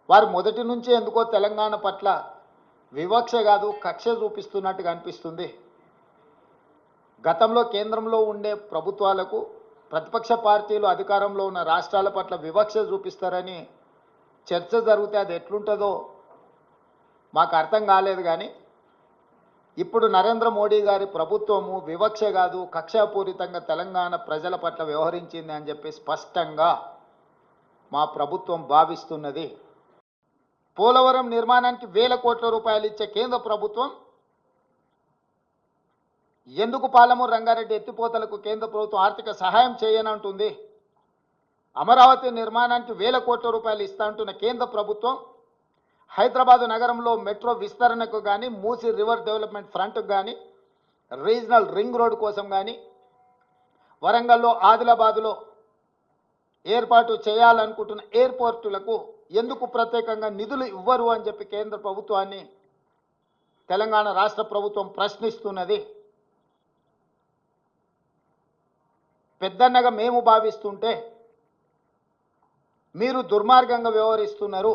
వారు మొదటి నుంచి ఎందుకో తెలంగాణ పట్ల వివక్ష కాదు కక్ష చూపిస్తున్నట్టుగా అనిపిస్తుంది. గతంలో కేంద్రంలో ఉండే ప్రభుత్వాలకు ప్రతిపక్ష పార్టీలు అధికారంలో ఉన్న రాష్ట్రాల పట్ల వివక్ష చూపిస్తారని చర్చ జరిగితే అది ఎట్లుంటుందో మాకు అర్థం కాలేదు. కానీ ఇప్పుడు నరేంద్ర మోడీ గారి ప్రభుత్వము వివక్ష కాదు కక్షాపూరితంగా తెలంగాణ ప్రజల పట్ల వ్యవహరించింది అని చెప్పి స్పష్టంగా మా ప్రభుత్వం భావిస్తున్నది. పోలవరం నిర్మాణానికి వేల కోట్ల రూపాయలు ఇచ్చే కేంద్ర ప్రభుత్వం ఎందుకు పాలమూరు రంగారెడ్డి ఎత్తిపోతలకు కేంద్ర ప్రభుత్వం ఆర్థిక సహాయం చేయనంటుంది? అమరావతి నిర్మాణానికి వేల కోట్ల రూపాయలు ఇస్తా అంటున్న కేంద్ర ప్రభుత్వం హైదరాబాదు నగరంలో మెట్రో విస్తరణకు కానీ మూసీ రివర్ డెవలప్మెంట్ ఫ్రంట్కు కానీ రీజనల్ రింగ్ రోడ్ కోసం కానీ వరంగల్లో ఆదిలాబాదులో ఏర్పాటు చేయాలనుకుంటున్న ఎయిర్పోర్టులకు ఎందుకు ప్రత్యేకంగా నిధులు ఇవ్వరు అని చెప్పి కేంద్ర ప్రభుత్వాన్ని తెలంగాణ రాష్ట్ర ప్రభుత్వం ప్రశ్నిస్తున్నది. పెద్దన్నగా మేము భావిస్తుంటే మీరు దుర్మార్గంగా వ్యవహరిస్తున్నారు.